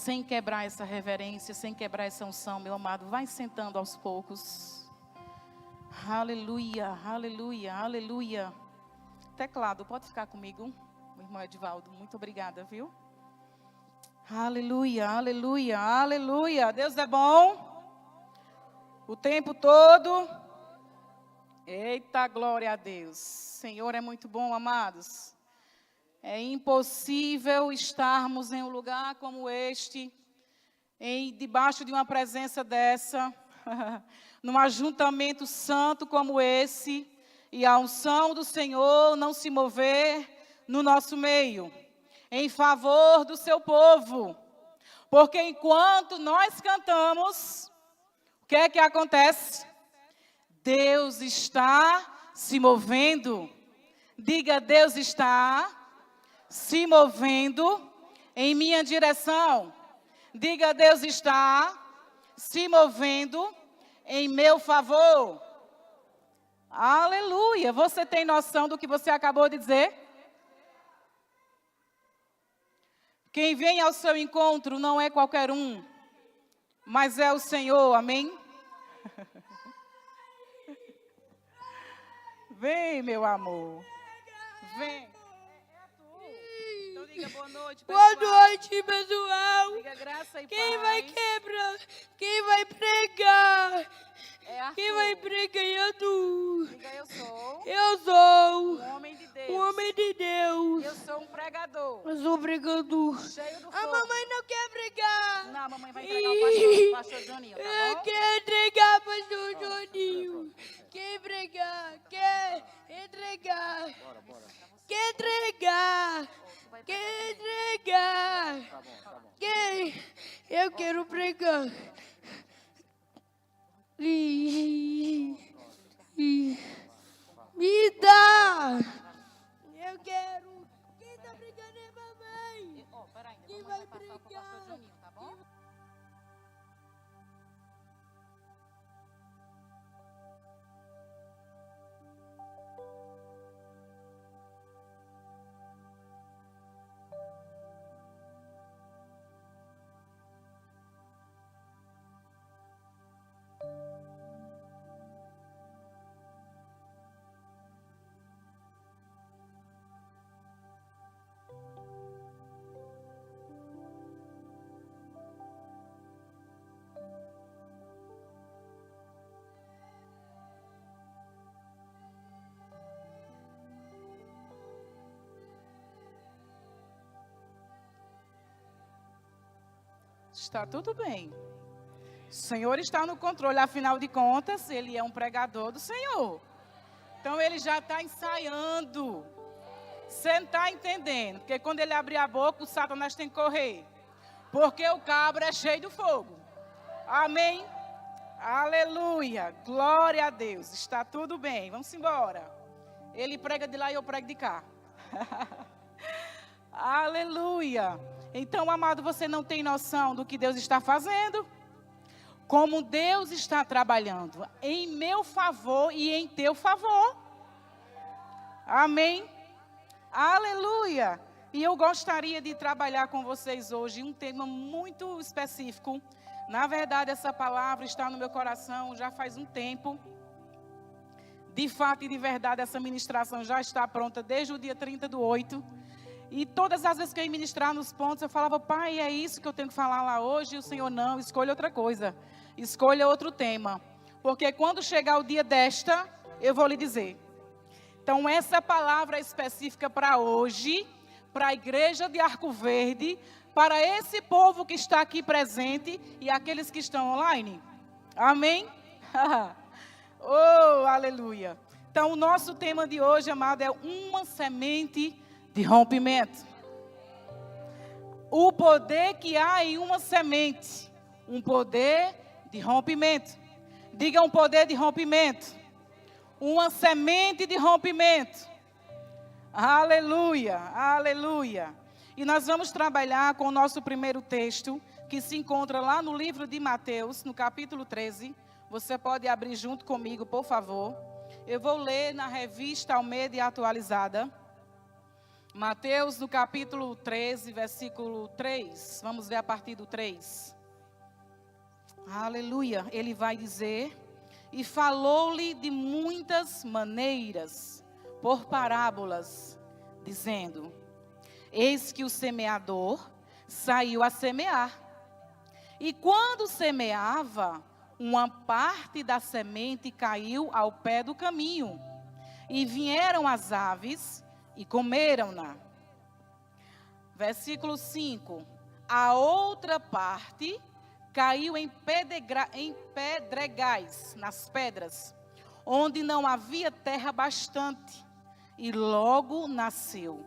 sem quebrar essa reverência, sem quebrar essa unção, meu amado, vai sentando aos poucos. Aleluia, aleluia, aleluia. Teclado, pode ficar comigo, meu irmão Edivaldo, muito obrigada, viu? Aleluia, aleluia, aleluia. Deus é bom o tempo todo. Eita, glória a Deus. Senhor é muito bom, amados. É impossível estarmos em um lugar como este, debaixo de uma presença dessa, num ajuntamento santo como esse, e a unção do Senhor não se mover no nosso meio, em favor do seu povo. Porque enquanto nós cantamos, o que é que acontece? Deus está se movendo. Diga, Deus está se movendo em minha direção. Diga, Deus está se movendo em meu favor. Aleluia. Você tem noção do que você acabou de dizer? Quem vem ao seu encontro não é qualquer um, mas é o Senhor, amém? Vem, meu amor. Vem. É tu. Então diga boa noite, pessoal. Boa noite, pessoal. Diga graça e Quem paz. vai quebrar? Quem vai pregar? É Arthur. Quem vai pregar é tu. Diga eu sou Eu sou um homem de Deus. um homem de Deus. Eu sou um pregador. Eu sou pregador. Cheio do A fogo. mamãe não quer pregar. Não, a mamãe vai entregar o pastor Joninho, tá Eu bom? quero entregar para o Joninho. Quer pregar? Quer entregar? Quer entregar? Quer entregar? Quem? Eu quero pregar. Me dá! Eu quero. Quem tá brigando é mamãe. Ó, peraí, a Quem mamãe vai vai passar pro pregar? pastor Joninho, tá bom? Está tudo bem. O Senhor está no controle, afinal de contas, Ele é um pregador do Senhor. Então, Ele já está ensaiando. Você não está entendendo, porque quando Ele abrir a boca, o Satanás tem que correr. Porque o cabra é cheio de fogo. Amém? Aleluia. Glória a Deus. Está tudo bem. Vamos embora. Ele prega de lá e eu prego de cá. Aleluia. Então, amado, você não tem noção do que Deus está fazendo? Como Deus está trabalhando em meu favor e em teu favor. Amém? Aleluia. E eu gostaria de trabalhar com vocês hoje um tema muito específico. Na verdade, essa palavra está no meu coração já faz um tempo. De fato e de verdade, essa ministração já está pronta desde o dia 30/8. E todas as vezes que eu ia ministrar nos pontos, eu falava, pai, é isso que eu tenho que falar lá hoje? E o Senhor, não, escolha outra coisa. Escolha outro tema. Porque quando chegar o dia desta, eu vou lhe dizer. Então, essa palavra é específica para hoje, para a igreja de Arco Verde, para esse povo que está aqui presente e aqueles que estão online. Amém? Oh, aleluia. Então, o nosso tema de hoje, amado, é uma semente de rompimento. O poder que há em uma semente. Um poder de rompimento. Diga um poder de rompimento. Uma semente de rompimento. Aleluia, aleluia. E nós vamos trabalhar com o nosso primeiro texto, que se encontra lá no livro de Mateus, no capítulo 13. Você pode abrir junto comigo, por favor. Eu vou ler na revista Almeida Atualizada. Mateus, no capítulo 13, versículo 3. Vamos ver a partir do 3. Aleluia. Ele vai dizer: e falou-lhe de muitas maneiras, por parábolas, dizendo: eis que o semeador saiu a semear. E quando semeava, uma parte da semente caiu ao pé do caminho, e vieram as aves e comeram-na. Versículo 5. A outra parte caiu em pedregais, nas pedras, onde não havia terra bastante, e logo nasceu,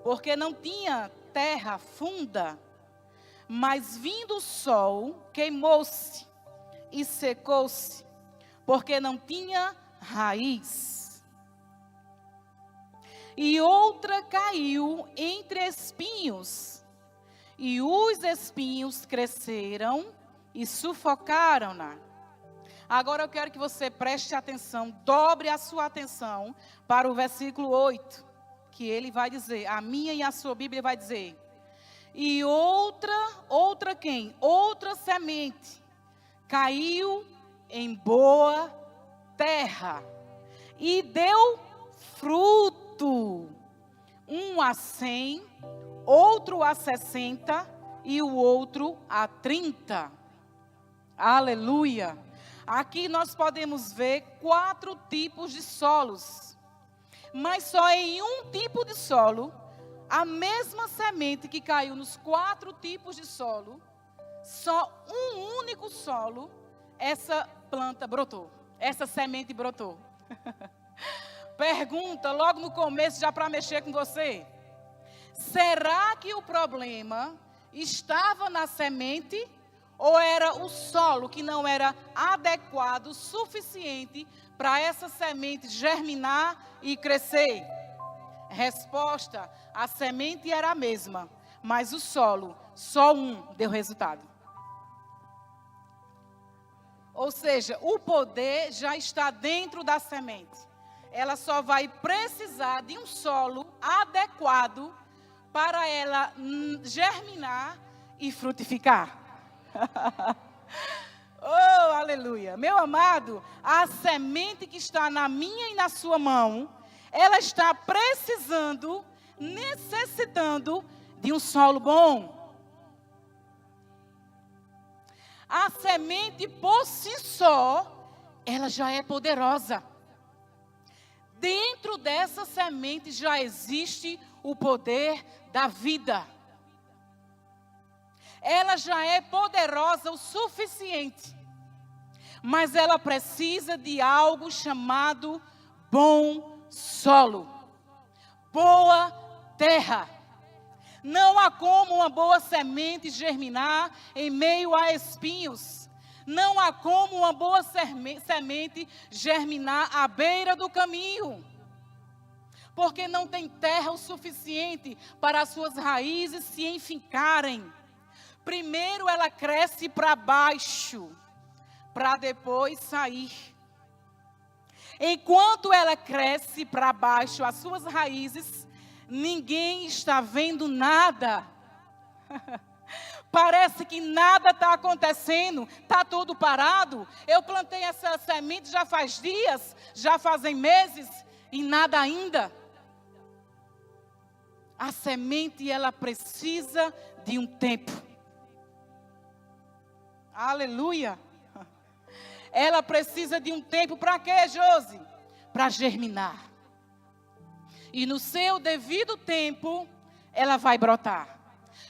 porque não tinha terra funda. Mas vindo o sol, queimou-se e secou-se, porque não tinha raiz. E outra caiu entre espinhos, e os espinhos cresceram e sufocaram-na. Agora eu quero que você preste atenção, dobre a sua atenção para o versículo 8, que ele vai dizer, a minha e a sua Bíblia vai dizer: e outra quem? Outra semente caiu em boa terra e deu fruto, um a 100, outro a 60 e o outro a 30. Aleluia! Aqui nós podemos ver 4 tipos de solos, mas só em um tipo de solo, a mesma semente que caiu nos 4 tipos de solo, só um único solo, essa planta brotou, essa semente brotou. Pergunta logo no começo, já para mexer com você: será que o problema estava na semente ou era o solo que não era adequado o suficiente para essa semente germinar e crescer? Resposta: a semente era a mesma, mas o solo, só um deu resultado. Ou seja, o poder já está dentro da semente. Ela só vai precisar de um solo adequado para ela germinar e frutificar. Oh, aleluia. Meu amado, a semente que está na minha e na sua mão, ela está precisando, necessitando de um solo bom. A semente por si só, ela já é poderosa. Dentro dessa semente já existe o poder da vida. Ela já é poderosa o suficiente. Mas ela precisa de algo chamado bom solo, boa terra. Não há como uma boa semente germinar em meio a espinhos. Não há como uma boa semente germinar à beira do caminho. Porque não tem terra o suficiente para as suas raízes se enfincarem. Primeiro ela cresce para baixo, para depois sair. Enquanto ela cresce para baixo, as suas raízes, ninguém está vendo nada. Parece que nada está acontecendo, está tudo parado. Eu plantei essa semente já faz dias, já fazem meses e nada ainda. A semente, ela precisa de um tempo. Aleluia. Ela precisa de um tempo para quê, Josi? Para germinar. E no seu devido tempo, ela vai brotar.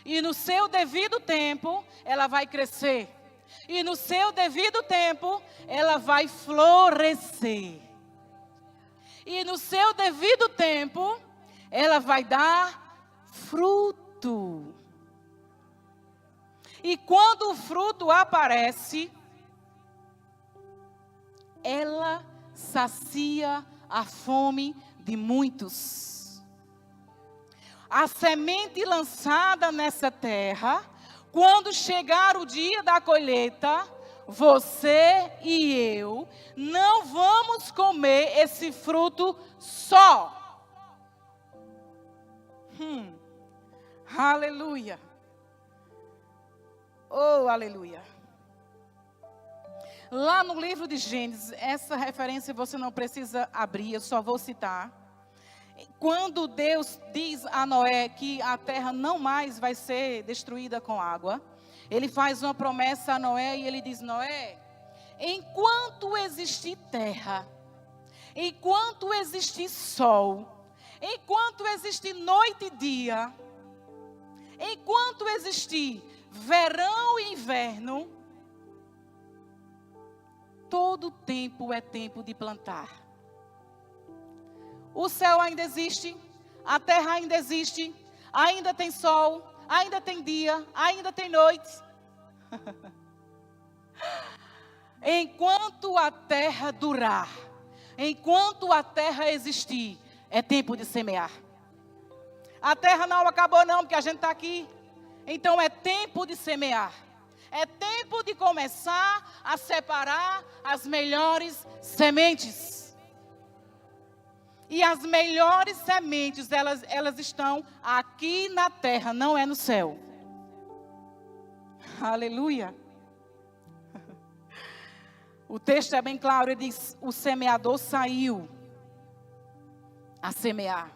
E no seu devido tempo, ela vai crescer. E no seu devido tempo, ela vai florescer. E no seu devido tempo, ela vai dar fruto. E quando o fruto aparece, ela sacia a fome de muitos. A semente lançada nessa terra, quando chegar o dia da colheita, você e eu não vamos comer esse fruto só. Aleluia. Oh, aleluia. Lá no livro de Gênesis, essa referência você não precisa abrir, eu só vou citar. Quando Deus diz a Noé que a terra não mais vai ser destruída com água, Ele faz uma promessa a Noé e Ele diz: Noé, enquanto existir terra, enquanto existir sol, enquanto existir noite e dia, enquanto existir verão e inverno, todo tempo é tempo de plantar. O céu ainda existe, a terra ainda existe, ainda tem sol, ainda tem dia, ainda tem noite. Enquanto a terra durar, enquanto a terra existir, é tempo de semear. A terra não acabou não, porque a gente está aqui. Então é tempo de semear. É tempo de começar a separar as melhores sementes. E as melhores sementes, elas estão aqui na terra, não é no céu. Aleluia. O texto é bem claro, ele diz: o semeador saiu a semear.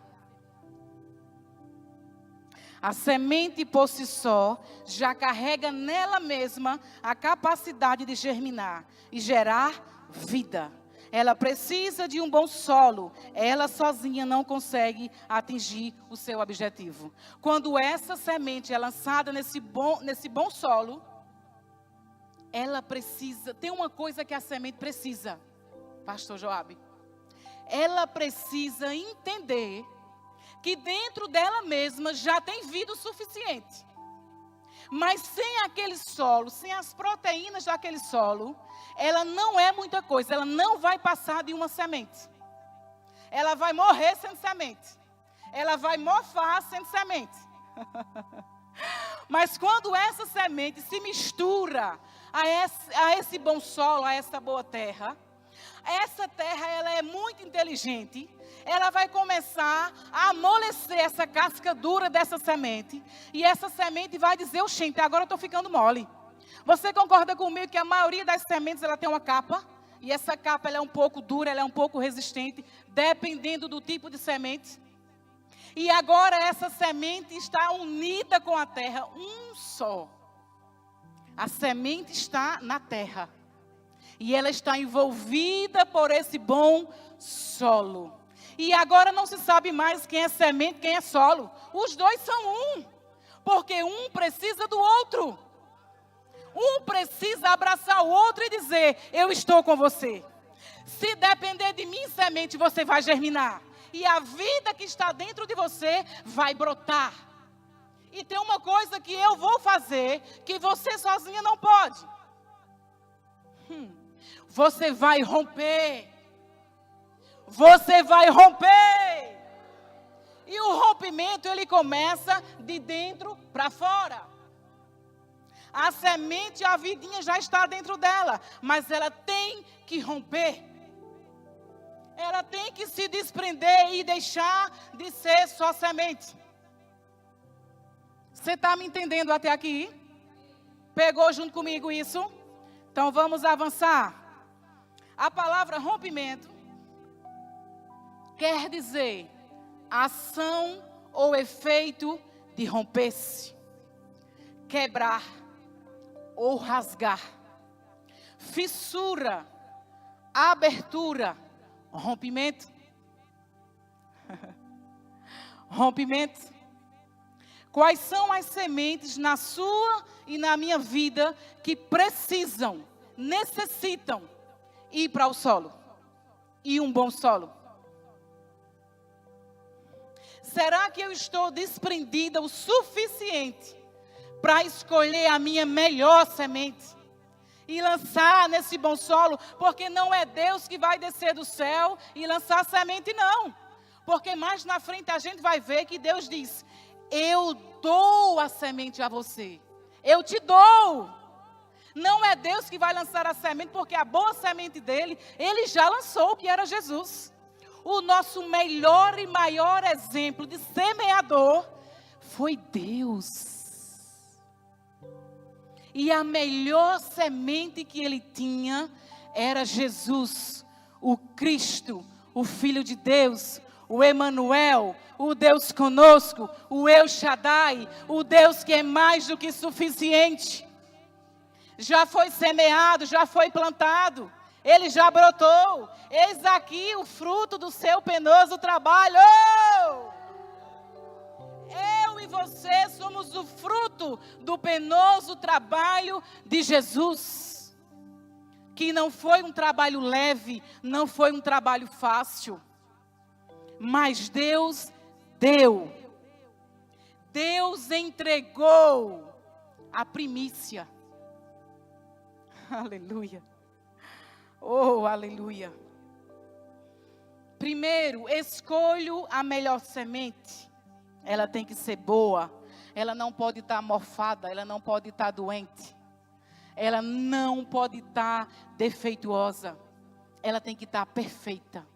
A semente por si só já carrega nela mesma a capacidade de germinar e gerar vida. Ela precisa de um bom solo. Ela sozinha não consegue atingir o seu objetivo. Quando essa semente é lançada nesse bom solo, ela precisa, tem uma coisa que a semente precisa, Pastor Joabe. Ela precisa entender que dentro dela mesma já tem vida o suficiente. Mas sem aquele solo, sem as proteínas daquele solo, ela não é muita coisa. Ela não vai passar de uma semente. Ela vai morrer sendo semente. Ela vai mofar sendo semente. Mas quando essa semente se mistura a esse bom solo, a essa boa terra, essa terra ela é muito inteligente. Ela vai começar a amolecer essa casca dura dessa semente. E essa semente vai dizer: oxente, agora eu estou ficando mole. Você concorda comigo que a maioria das sementes ela tem uma capa? E essa capa ela é um pouco dura, ela é um pouco resistente, dependendo do tipo de semente. E agora essa semente está unida com a terra, um só. A semente está na terra. E ela está envolvida por esse bom solo. E agora não se sabe mais quem é semente, quem é solo. Os dois são um. Porque um precisa do outro. Um precisa abraçar o outro e dizer: eu estou com você. Se depender de mim, semente, você vai germinar. E a vida que está dentro de você vai brotar. E tem uma coisa que eu vou fazer que você sozinha não pode. Você vai romper. Você vai romper. E o rompimento ele começa de dentro para fora. A semente, a vidinha já está dentro dela, mas ela tem que romper. Ela tem que se desprender e deixar de ser só semente. Você está me entendendo até aqui? Pegou junto comigo isso? Então vamos avançar. A palavra rompimento quer dizer ação ou efeito de romper-se, quebrar ou rasgar, fissura, abertura, rompimento. Rompimento. Quais são as sementes na sua e na minha vida que necessitam ir para o solo? E um bom solo. Será que eu estou desprendida o suficiente para escolher a minha melhor semente e lançar nesse bom solo? Porque não é Deus que vai descer do céu e lançar a semente, não. Porque mais na frente a gente vai ver que Deus diz: eu dou a semente a você. Eu te dou. Não é Deus que vai lançar a semente, porque a boa semente dele, ele já lançou, que era Jesus. O nosso melhor e maior exemplo de semeador foi Deus. E a melhor semente que ele tinha era Jesus, o Cristo, o Filho de Deus, o Emanuel, o Deus conosco, o El Shaddai, o Deus que é mais do que suficiente. Já foi semeado, já foi plantado, ele já brotou. Eis aqui o fruto do seu penoso trabalho. Eu e você somos o fruto do penoso trabalho de Jesus. Que não foi um trabalho leve, não foi um trabalho fácil. Mas Deus deu. Deus entregou a primícia. Aleluia. Oh, aleluia. Primeiro, escolho a melhor semente. Ela tem que ser boa. Ela não pode estar mofada, ela não pode estar doente. Ela não pode estar defeituosa. Ela tem que estar perfeita.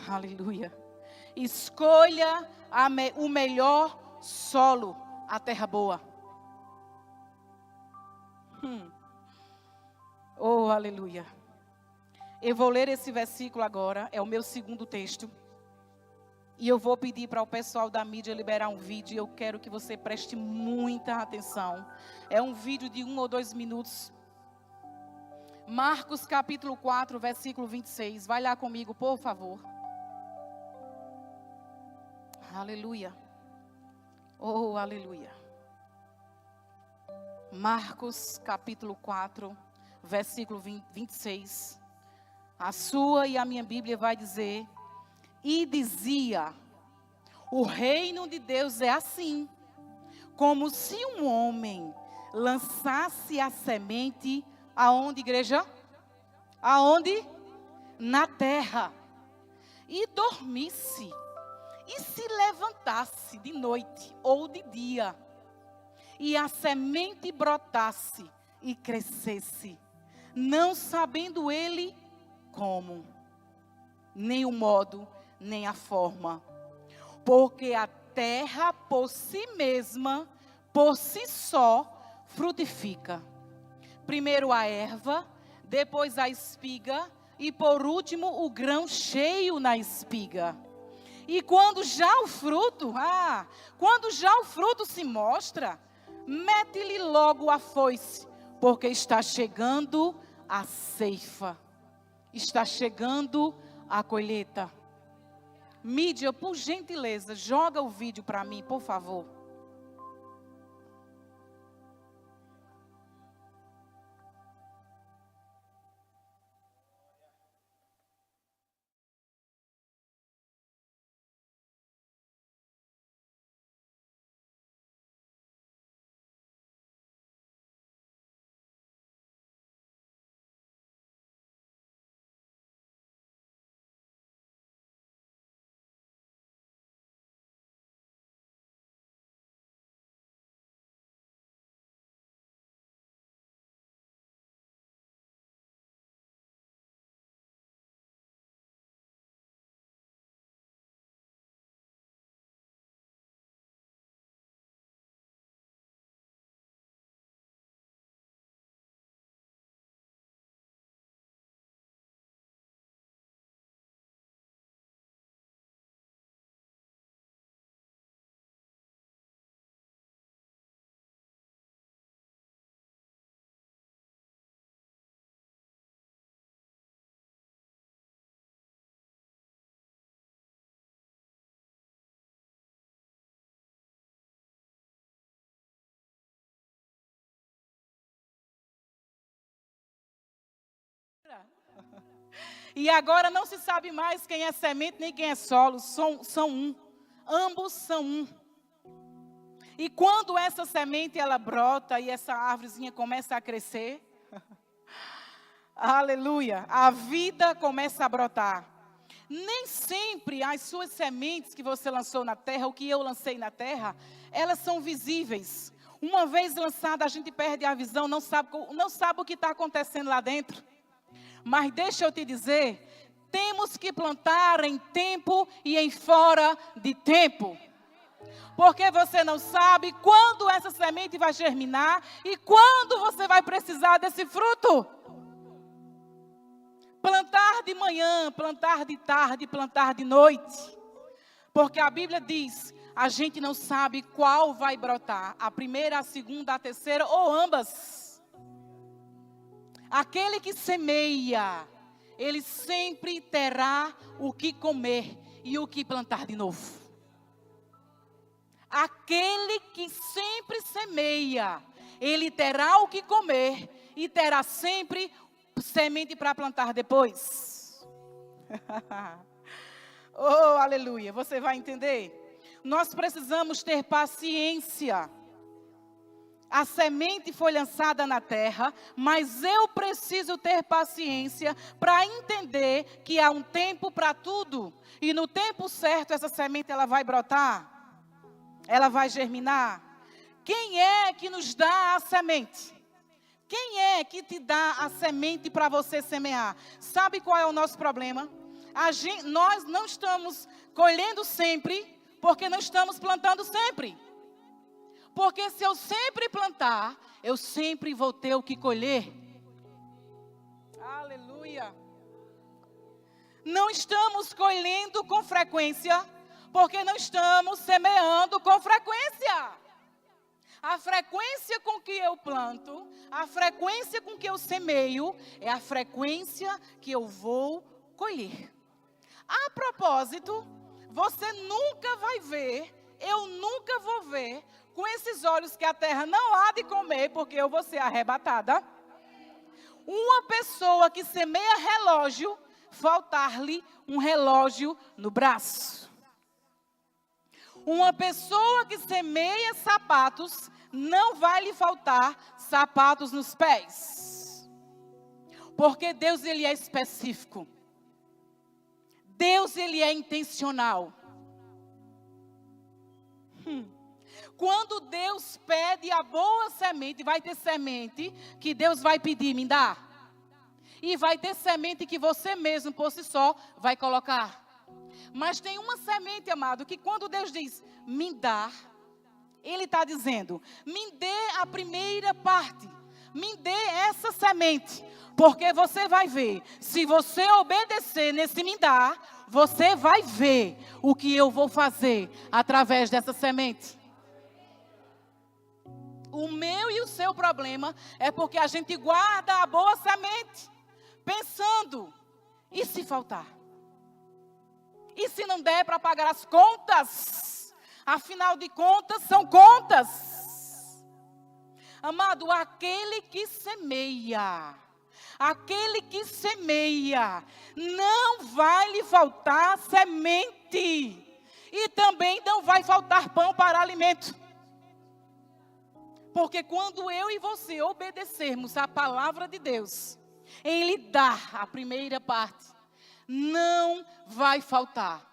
Aleluia. Escolha o melhor solo, a terra boa. Oh, aleluia. Eu vou ler esse versículo agora, é o meu segundo texto. E eu vou pedir para o pessoal da mídia liberar um vídeo. E eu quero que você preste muita atenção. É um vídeo de 1 ou 2 minutos. Marcos capítulo 4, versículo 26. Vai lá comigo, por favor. Aleluia. Oh, aleluia. Marcos capítulo 4, versículo 26. A sua e a minha Bíblia vai dizer: e dizia, o reino de Deus é assim, como se um homem lançasse a semente, aonde, igreja? Aonde? Na terra. E dormisse, e se levantasse de noite ou de dia, e a semente brotasse e crescesse, não sabendo ele como, nem o modo, nem a forma. Porque a terra por si mesma, por si só, frutifica. Primeiro a erva, depois a espiga e por último o grão cheio na espiga. E quando já o fruto se mostra, mete-lhe logo a foice, porque está chegando a ceifa. Está chegando a colheita. Mídia, por gentileza, joga o vídeo para mim, por favor. E agora não se sabe mais quem é semente nem quem é solo. São um. Ambos são um. E quando essa semente ela brota e essa árvorezinha começa a crescer, aleluia, a vida começa a brotar. Nem sempre as suas sementes que você lançou na terra, o que eu lancei na terra, elas são visíveis. Uma vez lançada, a gente perde a visão, não sabe o que está acontecendo lá dentro. Mas deixa eu te dizer, temos que plantar em tempo e em fora de tempo. Porque você não sabe quando essa semente vai germinar e quando você vai precisar desse fruto. Plantar de manhã, plantar de tarde, plantar de noite. Porque a Bíblia diz, a gente não sabe qual vai brotar. A primeira, a segunda, a terceira ou ambas. Aquele que semeia, ele sempre terá o que comer e o que plantar de novo. Aquele que sempre semeia, ele terá o que comer e terá sempre semente para plantar depois. Oh, aleluia, você vai entender? Nós precisamos ter paciência. A semente foi lançada na terra, mas eu preciso ter paciência para entender que há um tempo para tudo. E no tempo certo essa semente ela vai brotar. Ela vai germinar. Quem é que nos dá a semente? Quem é que te dá a semente para você semear? Sabe qual é o nosso problema? Nós não estamos colhendo sempre, porque não estamos plantando sempre. Porque se eu sempre plantar, eu sempre vou ter o que colher. Aleluia. Não estamos colhendo com frequência, porque não estamos semeando com frequência. A frequência com que eu planto, a frequência com que eu semeio, é a frequência que eu vou colher. A propósito, você nunca vai ver, eu nunca vou ver, com esses olhos que a terra não há de comer, porque eu vou ser arrebatada. Uma pessoa que semeia relógio, faltar-lhe um relógio no braço. Uma pessoa que semeia sapatos, não vai lhe faltar sapatos nos pés. Porque Deus, ele é específico. Deus, ele é intencional. Quando Deus pede a boa semente, vai ter semente que Deus vai pedir, me dá. E vai ter semente que você mesmo, por si só, vai colocar. Mas tem uma semente, amado, que quando Deus diz, me dá, Ele está dizendo, me dê a primeira parte, me dê essa semente, porque você vai ver, se você obedecer nesse me dá, você vai ver o que eu vou fazer através dessa semente. O meu e o seu problema é porque a gente guarda a boa semente, pensando, e se faltar? E se não der para pagar as contas? Afinal de contas, são contas. Amado, aquele que semeia, não vai lhe faltar semente. E também não vai faltar pão para alimento. Porque quando eu e você obedecermos à palavra de Deus, em lhe dar a primeira parte, não vai faltar.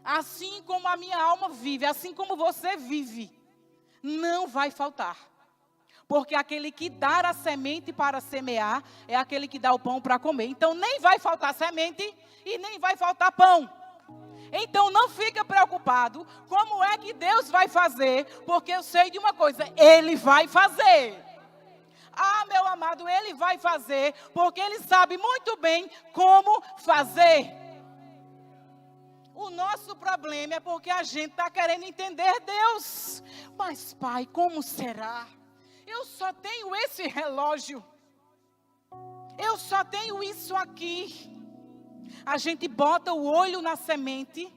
Assim como a minha alma vive, assim como você vive, não vai faltar. Porque aquele que dá a semente para semear, é aquele que dá o pão para comer. Então nem vai faltar semente e nem vai faltar pão. Então não fica preocupado como é que Deus vai fazer, porque eu sei de uma coisa, Ele vai fazer. Ah, meu amado, Ele vai fazer, porque Ele sabe muito bem como fazer. O nosso problema é porque a gente está querendo entender Deus. Mas, Pai, como será? Eu só tenho esse relógio. Eu só tenho isso aqui. A gente bota o olho na semente.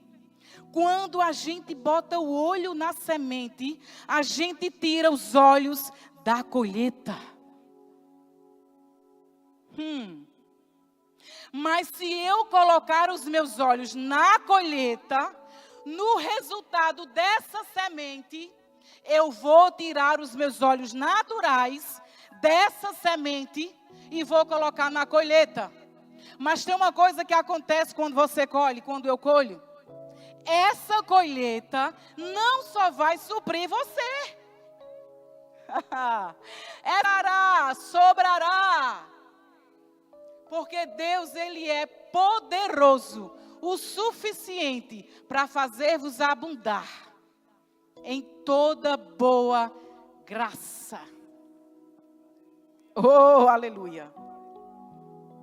Quando a gente bota o olho na semente, a gente tira os olhos da colheita. Mas se eu colocar os meus olhos na colheita, no resultado dessa semente, eu vou tirar os meus olhos naturais dessa semente e vou colocar na colheita. Mas tem uma coisa que acontece quando você colhe, quando eu colho. Essa colheita não só vai suprir você. Sobrará. Porque Deus, Ele é poderoso o suficiente para fazer-vos abundar em toda boa graça. Oh, aleluia.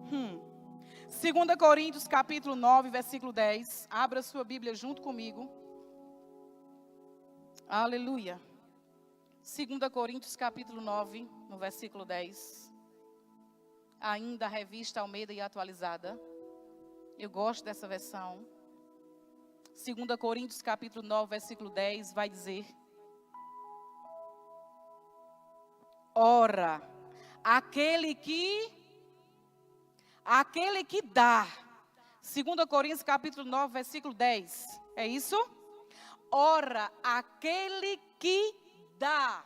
2 Coríntios capítulo 9, versículo 10. Abra sua Bíblia junto comigo. Aleluia. 2 Coríntios capítulo 9, no versículo 10. Ainda a revista Almeida e atualizada. Eu gosto dessa versão. 2 Coríntios capítulo 9, versículo 10 vai dizer: ora, aquele que dá. 2 Coríntios capítulo 9, versículo 10. É isso? Ora, aquele que dá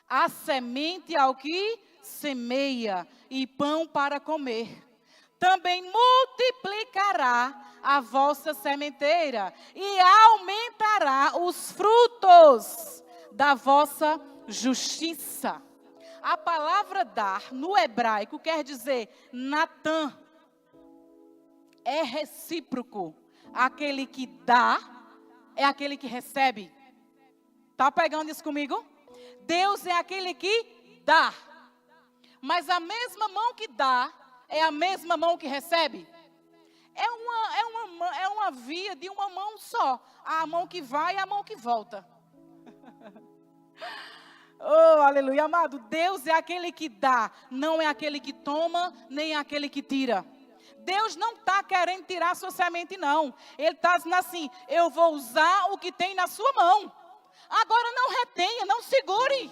a semente ao que semeia e pão para comer, também multiplicará a vossa sementeira e aumentará os frutos da vossa justiça. A palavra dar, no hebraico, quer dizer Natan. É recíproco. Aquele que dá é aquele que recebe. Está pegando isso comigo? Deus é aquele que dá. Mas a mesma mão que dá é a mesma mão que recebe. É uma via de uma mão só. A mão que vai e a mão que volta. Oh, aleluia, amado. Deus é aquele que dá, não é aquele que toma, nem aquele que tira. Deus não está querendo tirar a sua semente, não. Ele está dizendo assim: eu vou usar o que tem na sua mão. Agora não retenha, não segure.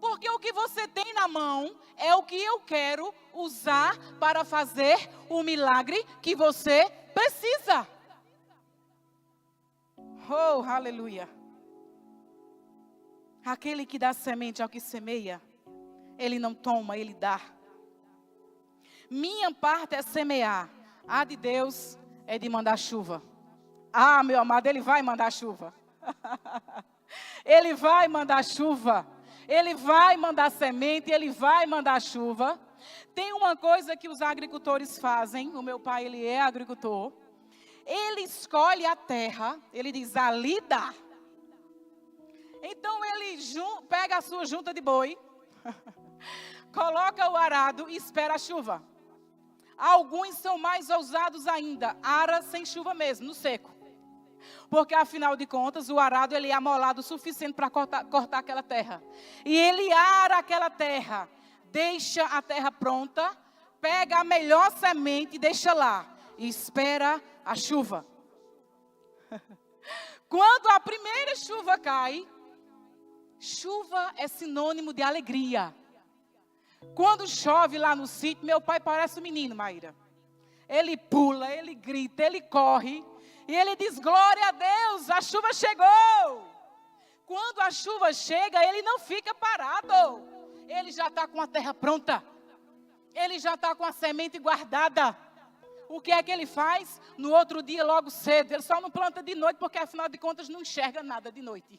Porque o que você tem na mão é o que eu quero usar para fazer o milagre que você precisa. Oh, aleluia. Aquele que dá semente ao que semeia, ele não toma, ele dá. Minha parte é semear, a de Deus é de mandar chuva. Ah, meu amado, ele vai mandar chuva. Ele vai mandar chuva. Ele vai mandar semente, ele vai mandar chuva. Tem uma coisa que os agricultores fazem, o meu pai, ele é agricultor. Ele escolhe a terra, ele diz, ali dá. Então ele pega a sua junta de boi, coloca o arado e espera a chuva. Alguns são mais ousados ainda, ara sem chuva mesmo, no seco. Porque afinal de contas o arado ele é amolado o suficiente para cortar aquela terra. E ele ara aquela terra, deixa a terra pronta, pega a melhor semente e deixa lá. E espera a chuva. Quando a primeira chuva cai, chuva é sinônimo de alegria. Quando chove lá no sítio, meu pai parece um menino, Maíra. Ele pula, ele grita, ele corre. E ele diz, glória a Deus, a chuva chegou. Quando a chuva chega, ele não fica parado. Ele já está com a terra pronta. Ele já está com a semente guardada. O que é que ele faz? No outro dia, logo cedo, ele só não planta de noite, porque afinal de contas não enxerga nada de noite.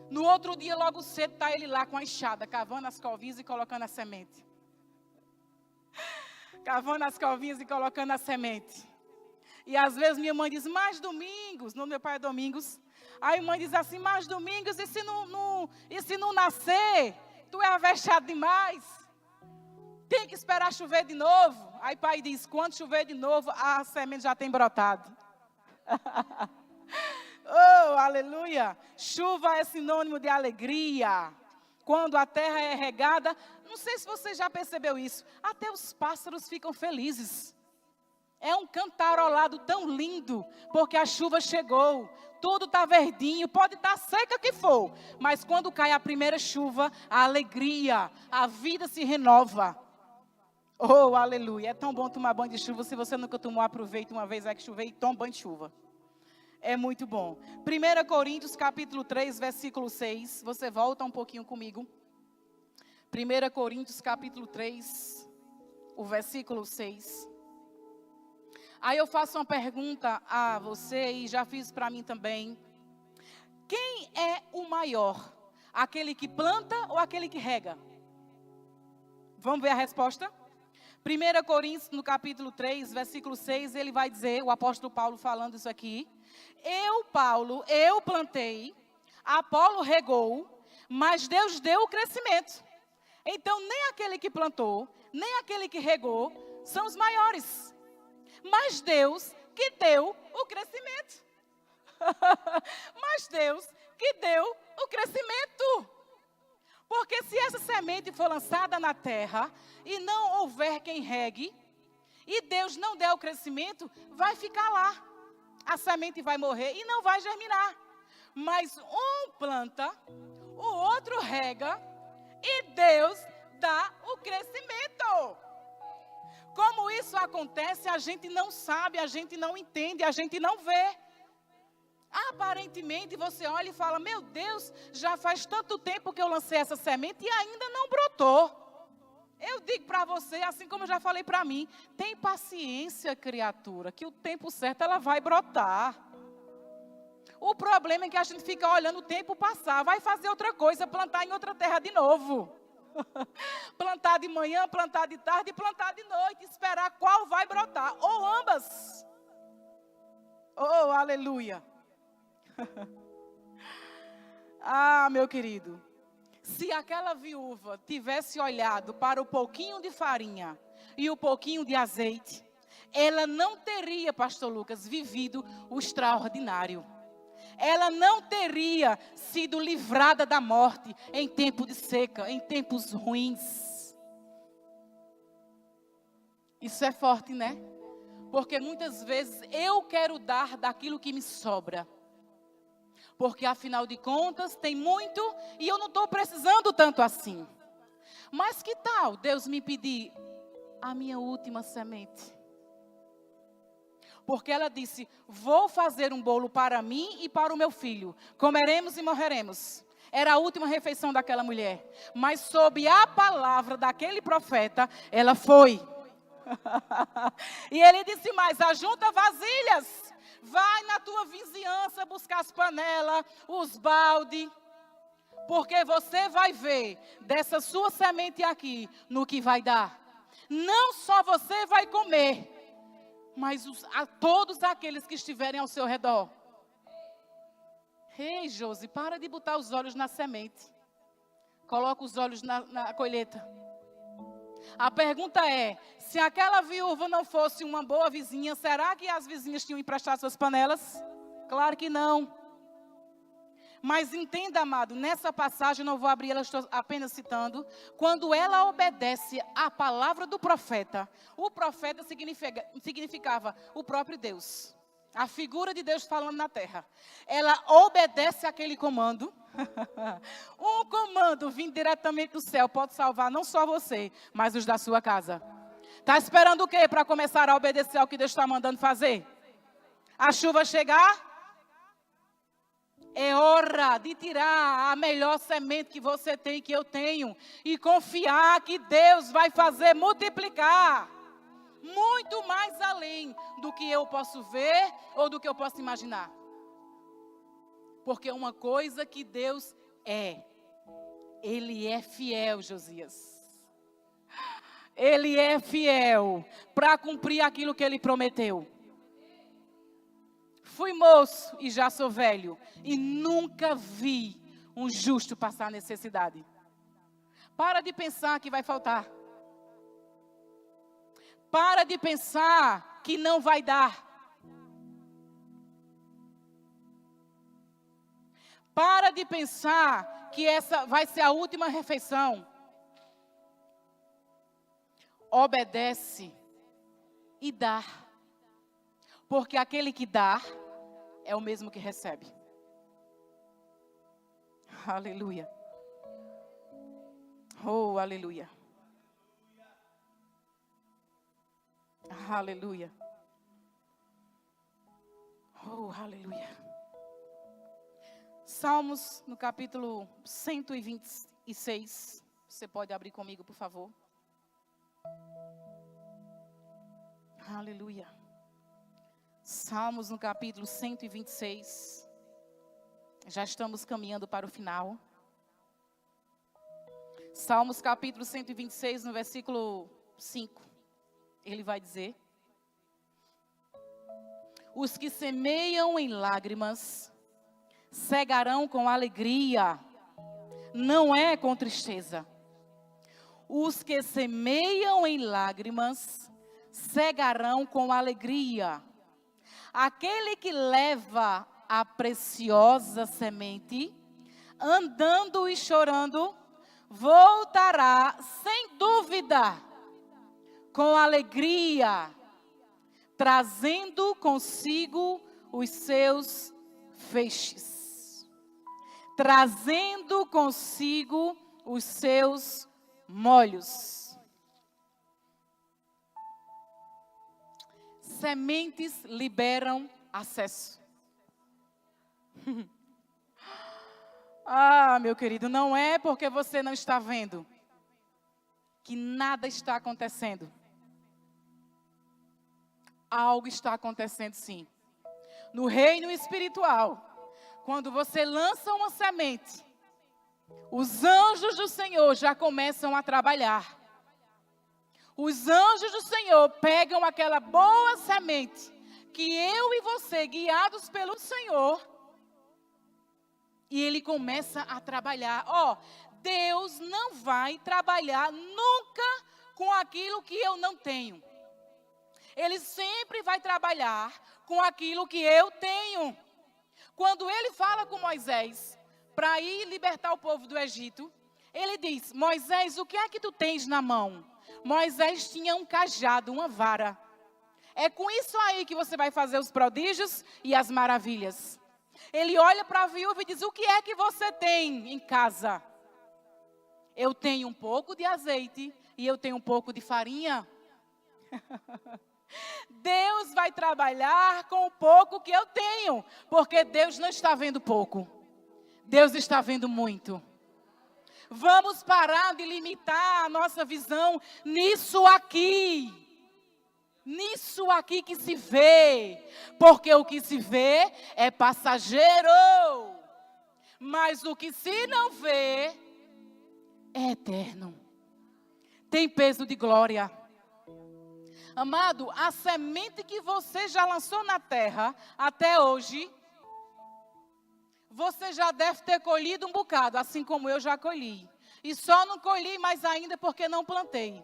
No outro dia, logo cedo, está ele lá com a enxada, cavando as covinhas e colocando a semente. Cavando as covinhas e colocando a semente. E às vezes minha mãe diz, mais domingos, no meu pai é Domingos. Aí a mãe diz assim, mais domingos, e se não nascer, tu é avexado demais. Tem que esperar chover de novo. Aí pai diz, quando chover de novo, a semente já tem brotado. Oh, aleluia. Chuva é sinônimo de alegria. Quando a terra é regada, não sei se você já percebeu isso, até os pássaros ficam felizes. É um cantarolado tão lindo, porque a chuva chegou, tudo está verdinho, pode estar seca que for, mas quando cai a primeira chuva, a alegria, a vida se renova. Oh, aleluia, é tão bom tomar banho de chuva, se você nunca tomou, aproveita uma vez que chover e toma banho de chuva. É muito bom. 1 Coríntios capítulo 3, versículo 6, você volta um pouquinho comigo. 1 Coríntios capítulo 3, o versículo 6. Aí eu faço uma pergunta a você e já fiz para mim também. Quem é o maior? Aquele que planta ou aquele que rega? Vamos ver a resposta? 1 Coríntios, no capítulo 3, versículo 6, ele vai dizer, o apóstolo Paulo falando isso aqui: Paulo, eu plantei, Apolo regou, mas Deus deu o crescimento. Então, nem aquele que plantou, nem aquele que regou, são os maiores. Mas Deus que deu o crescimento. Mas Deus que deu o crescimento. Porque se essa semente for lançada na terra e não houver quem regue, e Deus não der o crescimento, vai ficar lá. A semente vai morrer e não vai germinar. Mas um planta, o outro rega, e Deus dá o crescimento. Como isso acontece, a gente não sabe, a gente não entende, a gente não vê. Aparentemente você olha e fala: meu Deus, já faz tanto tempo que eu lancei essa semente e ainda não brotou. Eu digo para você, assim como eu já falei para mim, tem paciência, criatura, que o tempo certo ela vai brotar. O problema é que a gente fica olhando o tempo passar, vai fazer outra coisa, plantar em outra terra de novo. Plantar de manhã, plantar de tarde e plantar de noite, esperar qual vai brotar, ou ambas. Oh, aleluia. Ah, meu querido, se aquela viúva tivesse olhado para o pouquinho de farinha e o pouquinho de azeite, ela não teria, pastor Lucas, vivido o extraordinário. Ela não teria sido livrada da morte em tempo de seca, em tempos ruins. Isso é forte, né? Porque muitas vezes eu quero dar daquilo que me sobra. Porque afinal de contas tem muito e eu não estou precisando tanto assim. Mas que tal Deus me pedir a minha última semente? Porque ela disse: vou fazer um bolo para mim e para o meu filho. Comeremos e morreremos. Era a última refeição daquela mulher. Mas sob a palavra daquele profeta, ela foi. E ele disse mais: ajunta vasilhas. Vai na tua vizinhança buscar as panelas, os baldes. Porque você vai ver dessa sua semente aqui no que vai dar. Não só você vai comer, mas a todos aqueles que estiverem ao seu redor. Ei, Josi, para de botar os olhos na semente. Coloca os olhos na colheita. A pergunta é: se aquela viúva não fosse uma boa vizinha, será que as vizinhas tinham emprestado suas panelas? Claro que não. Mas entenda, amado, nessa passagem, não vou abrir ela, estou apenas citando. Quando ela obedece à palavra do profeta, o profeta significava o próprio Deus. A figura de Deus falando na terra. Ela obedece àquele comando. Um comando vindo diretamente do céu pode salvar não só você, mas os da sua casa. Está esperando o quê para começar a obedecer ao que Deus está mandando fazer? A chuva chegar? É hora de tirar a melhor semente que você tem, que eu tenho, e confiar que Deus vai fazer multiplicar. Muito mais além do que eu posso ver ou do que eu posso imaginar. Porque uma coisa que Deus é, Ele é fiel, Josias. Ele é fiel para cumprir aquilo que Ele prometeu. Fui moço e já sou velho, e nunca vi um justo passar necessidade. Para de pensar que vai faltar. Para de pensar que não vai dar. Para de pensar que essa vai ser a última refeição. Obedece e dá. Porque aquele que dá é o mesmo que recebe. Aleluia. Oh, aleluia. Aleluia. Oh, aleluia. Salmos, no capítulo 126. Você pode abrir comigo, por favor? Aleluia. Salmos, no capítulo 126. Já estamos caminhando para o final. Salmos, capítulo 126, no versículo 5. Ele vai dizer: os que semeiam em lágrimas cegarão com alegria, não é com tristeza. Os que semeiam em lágrimas cegarão com alegria. Aquele que leva a preciosa semente, andando e chorando, voltará sem dúvida, com alegria, trazendo consigo os seus feixes, trazendo consigo os seus molhos. Sementes liberam acesso. Ah, meu querido, não é porque você não está vendo que nada está acontecendo. Algo está acontecendo, sim. No reino espiritual, quando você lança uma semente, os anjos do Senhor já começam a trabalhar. Os anjos do Senhor pegam aquela boa semente que eu e você, guiados pelo Senhor, e Ele começa a trabalhar. Deus não vai trabalhar nunca com aquilo que eu não tenho. Ele sempre vai trabalhar com aquilo que eu tenho. Quando Ele fala com Moisés para ir libertar o povo do Egito, Ele diz: Moisés, o que é que tu tens na mão? Moisés tinha um cajado, uma vara. É com isso aí que você vai fazer os prodígios e as maravilhas. Ele olha para a viúva e diz: o que é que você tem em casa? Eu tenho um pouco de azeite e eu tenho um pouco de farinha. Deus vai trabalhar com o pouco que eu tenho, porque Deus não está vendo pouco, Deus está vendo muito. Vamos parar de limitar a nossa visão nisso aqui que se vê, porque o que se vê é passageiro, mas o que se não vê é eterno, tem peso de glória. Amado, a semente que você já lançou na terra até hoje, você já deve ter colhido um bocado, assim como eu já colhi. E só não colhi mais ainda porque não plantei.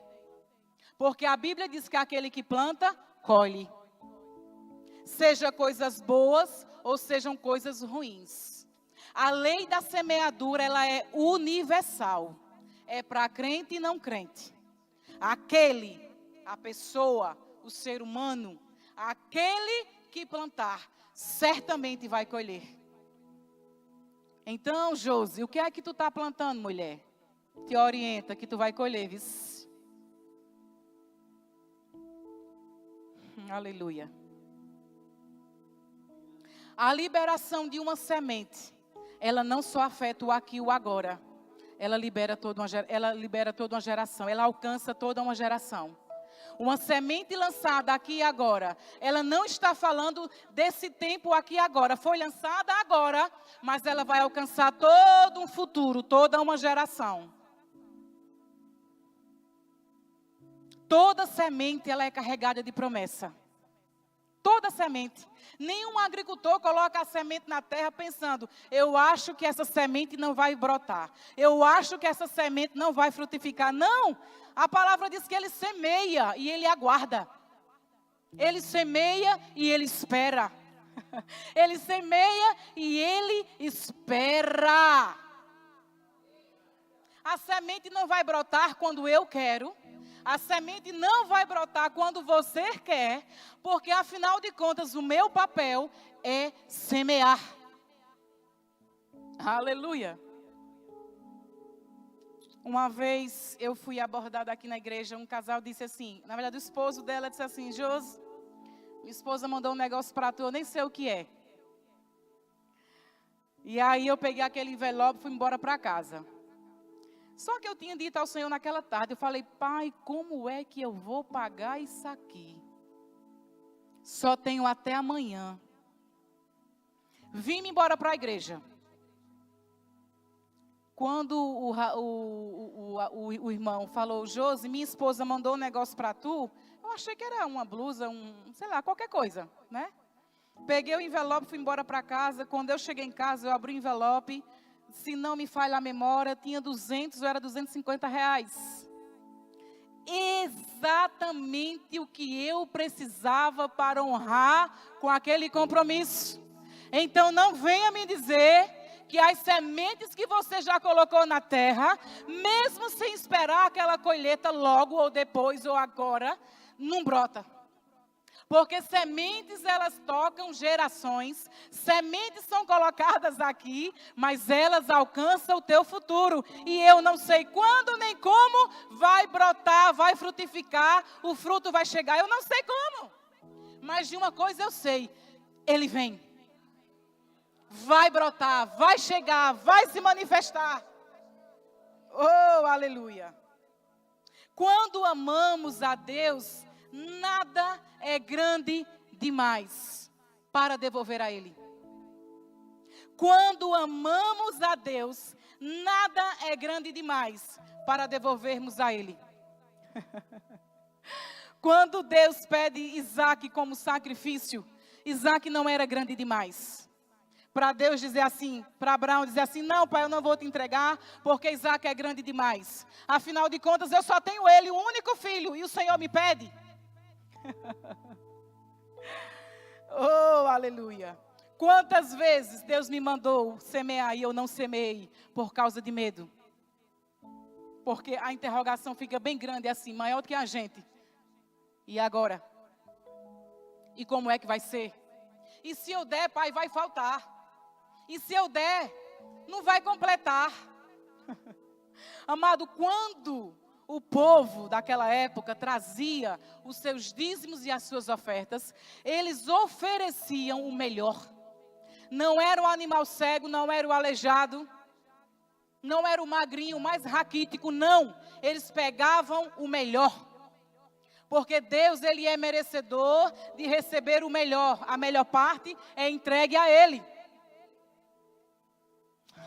Porque a Bíblia diz que aquele que planta, colhe. Seja coisas boas ou sejam coisas ruins. A lei da semeadura, ela é universal. É para crente e não crente. A pessoa, o ser humano, aquele que plantar, certamente vai colher. Então, Josi, o que é que tu está plantando, mulher? Te orienta que tu vai colher, viu? Aleluia. A liberação de uma semente, ela não só afeta o aqui e o agora. Ela libera toda uma geração, ela alcança toda uma geração. Uma semente lançada aqui e agora, ela não está falando desse tempo aqui e agora. Foi lançada agora, mas ela vai alcançar todo um futuro, toda uma geração. Toda semente, ela é carregada de promessa. Toda semente. Nenhum agricultor coloca a semente na terra pensando: eu acho que essa semente não vai brotar. Eu acho que essa semente não vai frutificar. Não! A palavra diz que ele semeia e ele aguarda. Ele semeia e ele espera. Ele semeia e ele espera. A semente não vai brotar quando eu quero. A semente não vai brotar quando você quer, porque afinal de contas o meu papel é semear. Aleluia. Uma vez eu fui abordada aqui na igreja, um casal disse assim, na verdade o esposo dela disse assim: Josi, minha esposa mandou um negócio para tu, eu nem sei o que é. E aí eu peguei aquele envelope e fui embora para casa. Só que eu tinha dito ao Senhor naquela tarde, eu falei: Pai, como é que eu vou pagar isso aqui? Só tenho até amanhã. Vim embora para a igreja. Quando o irmão falou: Josi, minha esposa mandou um negócio para tu, Eu achei que era uma blusa, sei lá, qualquer coisa, né? Peguei o envelope, fui embora para casa. Quando eu cheguei em casa, eu abri o envelope. Se não me falha a memória, tinha 200 ou era 250 reais. Exatamente o que eu precisava para honrar com aquele compromisso. Então não venha me dizer que as sementes que você já colocou na terra, mesmo sem esperar aquela colheita logo ou depois ou agora, não brota. Porque sementes, elas tocam gerações, sementes são colocadas aqui, mas elas alcançam o teu futuro. E eu não sei quando nem como vai brotar, vai frutificar, o fruto vai chegar. Eu não sei como, mas de uma coisa eu sei, ele vem. Vai brotar, vai chegar, vai se manifestar. Oh, aleluia. Quando amamos a Deus, nada é grande demais para devolver a Ele. Quando amamos a Deus, nada é grande demais para devolvermos a Ele. Quando Deus pede Isaac como sacrifício, Isaac não era grande demais. Para Deus dizer assim, para Abraão dizer assim, não, pai, eu não vou te entregar, porque Isaac é grande demais. Afinal de contas, eu só tenho ele, o único filho, e o Senhor me pede. Oh, aleluia. Quantas vezes Deus me mandou semear e eu não semeei por causa de medo? Porque a interrogação fica bem grande assim, maior do que a gente. E agora? E como é que vai ser? E se eu der, pai, vai faltar. E se eu der, não vai completar. Amado, quando o povo daquela época trazia os seus dízimos e as suas ofertas, eles ofereciam o melhor. Não era o animal cego, não era o aleijado, não era o magrinho, o mais raquítico, não. Eles pegavam o melhor. Porque Deus, Ele é merecedor de receber o melhor. A melhor parte é entregue a Ele.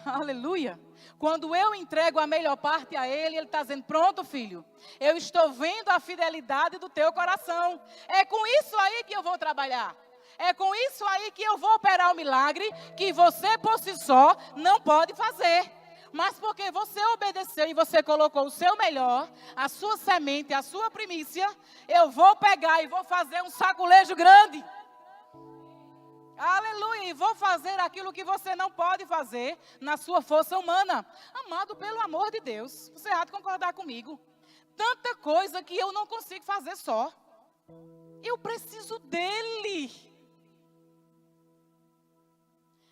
Aleluia. Quando eu entrego a melhor parte a Ele, Ele está dizendo, pronto, filho, eu estou vendo a fidelidade do teu coração. É com isso aí que eu vou trabalhar. É com isso aí que eu vou operar o milagre que você por si só não pode fazer. Mas porque você obedeceu e você colocou o seu melhor, a sua semente, a sua primícia, eu vou pegar e vou fazer um saculejo grande. Aleluia, e vou fazer aquilo que você não pode fazer na sua força humana. Amado, pelo amor de Deus, você há de concordar comigo. Tanta coisa que eu não consigo fazer só. Eu preciso dele.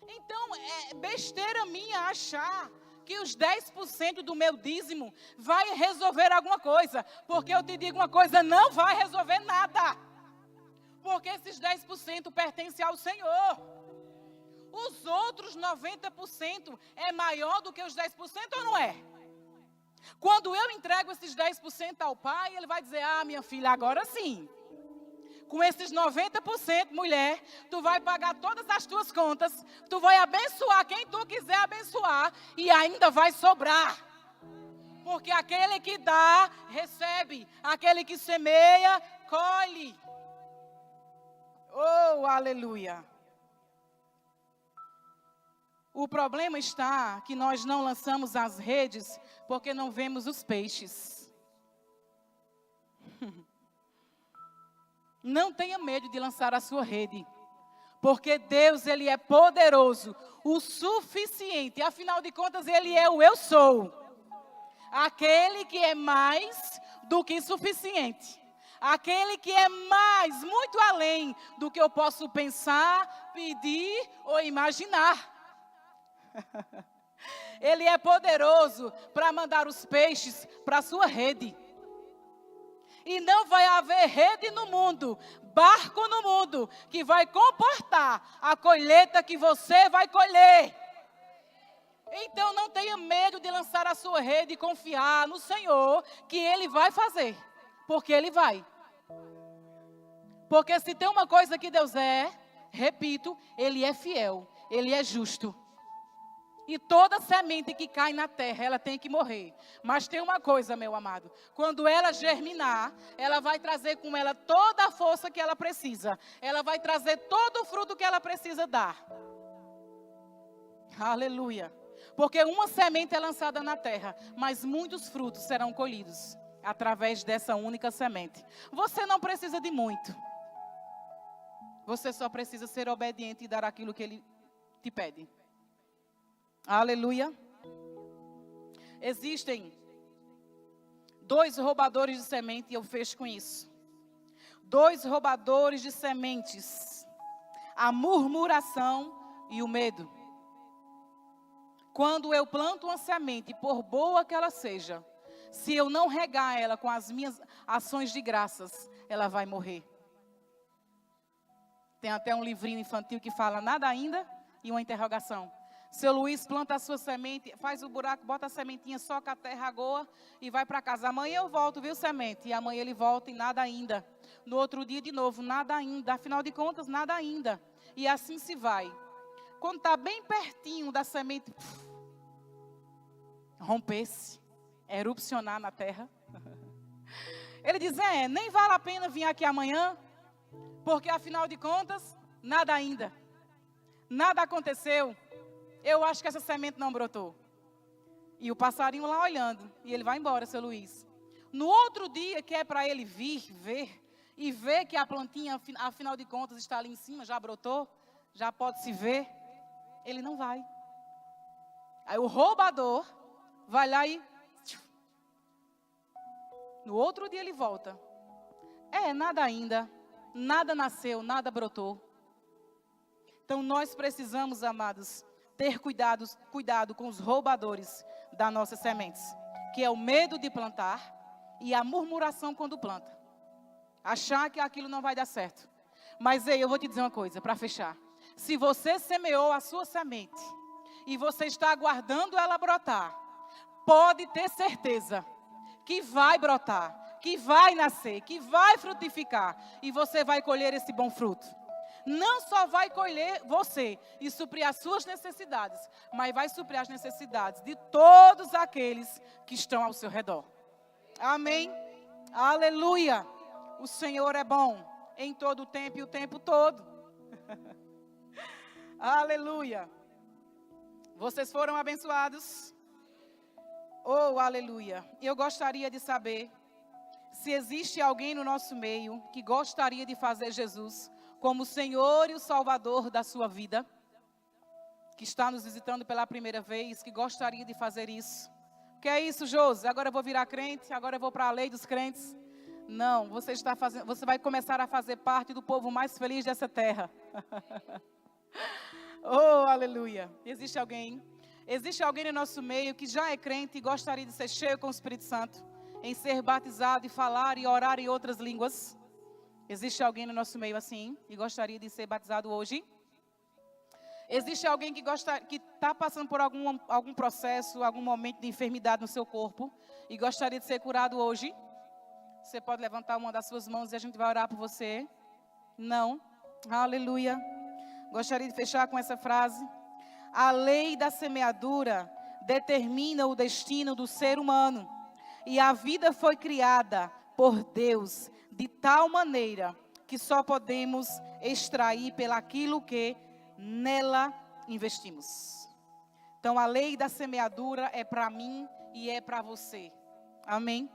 Então, é besteira minha achar que os 10% do meu dízimo vai resolver alguma coisa. Porque eu te digo uma coisa, não vai resolver nada. Porque esses 10% pertencem ao Senhor. Os outros 90% é maior do que os 10% ou não é? Quando eu entrego esses 10% ao Pai, Ele vai dizer, ah, minha filha, agora sim. Com esses 90%, mulher, tu vai pagar todas as tuas contas, tu vai abençoar quem tu quiser abençoar e ainda vai sobrar. Porque aquele que dá, recebe. Aquele que semeia, colhe. Oh, aleluia. O problema está que nós não lançamos as redes porque não vemos os peixes. Não tenha medo de lançar a sua rede. Porque Deus, Ele é poderoso, o suficiente. Afinal de contas, Ele é o eu sou. Aquele que é mais do que suficiente. Aquele que é mais, muito além do que eu posso pensar, pedir ou imaginar. Ele é poderoso para mandar os peixes para a sua rede. E não vai haver rede no mundo, barco no mundo, que vai comportar a colheita que você vai colher. Então não tenha medo de lançar a sua rede e confiar no Senhor, que Ele vai fazer. Porque Ele vai. Porque se tem uma coisa que Deus é, repito, Ele é fiel, Ele é justo. E toda semente que cai na terra, ela tem que morrer. Mas tem uma coisa, meu amado. Quando ela germinar, ela vai trazer com ela toda a força que ela precisa. Ela vai trazer todo o fruto que ela precisa dar. Aleluia. Porque uma semente é lançada na terra, mas muitos frutos serão colhidos através dessa única semente. Você não precisa de muito. Você só precisa ser obediente e dar aquilo que Ele te pede. Aleluia. Existem 2 roubadores de semente, e eu fecho com isso. 2 roubadores de sementes: a murmuração e o medo. Quando eu planto uma semente, por boa que ela seja, se eu não regar ela com as minhas ações de graças, ela vai morrer. Tem até um livrinho infantil que fala nada ainda e uma interrogação. Seu Luiz planta a sua semente, faz o buraco, bota a sementinha, soca a terra, agoa e vai para casa. Amanhã eu volto, viu, semente? E amanhã ele volta e nada ainda. No outro dia de novo, nada ainda. Afinal de contas, nada ainda. E assim se vai. Quando está bem pertinho da semente, romper-se, erupcionar na terra. Ele diz, nem vale a pena vir aqui amanhã, porque afinal de contas, nada ainda. Nada aconteceu. Eu acho que essa semente não brotou. E o passarinho lá olhando. E ele vai embora, seu Luiz. No outro dia, que é para ele vir, ver, e ver que a plantinha, afinal de contas, está ali em cima, já brotou, já pode se ver, ele não vai. Aí o roubador vai lá e... No outro dia ele volta. Nada ainda. Nada nasceu, nada brotou. Então nós precisamos, amados, ter cuidado com os roubadores das nossas sementes, que é o medo de plantar e a murmuração quando planta. Achar que aquilo não vai dar certo. Mas eu vou te dizer uma coisa, para fechar. Se você semeou a sua semente e você está aguardando ela brotar, pode ter certeza que vai brotar, que vai nascer, que vai frutificar e você vai colher esse bom fruto. Não só vai colher você e suprir as suas necessidades, mas vai suprir as necessidades de todos aqueles que estão ao seu redor. Amém? Aleluia! O Senhor é bom em todo o tempo e o tempo todo. Aleluia! Vocês foram abençoados? Oh, aleluia! Eu gostaria de saber se existe alguém no nosso meio que gostaria de fazer Jesus como o Senhor e o Salvador da sua vida, que está nos visitando pela primeira vez, que gostaria de fazer isso. Que é isso, Josi? Agora eu vou virar crente, agora eu vou para a lei dos crentes. Não, você vai começar a fazer parte do povo mais feliz dessa terra. Oh, aleluia. Existe alguém no nosso meio que já é crente e gostaria de ser cheio com o Espírito Santo, em ser batizado e falar e orar em outras línguas? Existe alguém no nosso meio assim e gostaria de ser batizado hoje? Existe alguém que está passando por algum processo, algum momento de enfermidade no seu corpo e gostaria de ser curado hoje? Você pode levantar uma das suas mãos e a gente vai orar por você. Não? Aleluia. Gostaria de fechar com essa frase. A lei da semeadura determina o destino do ser humano. E a vida foi criada por Deus de tal maneira que só podemos extrair pelaquilo que nela investimos. Então a lei da semeadura é para mim e é para você. Amém?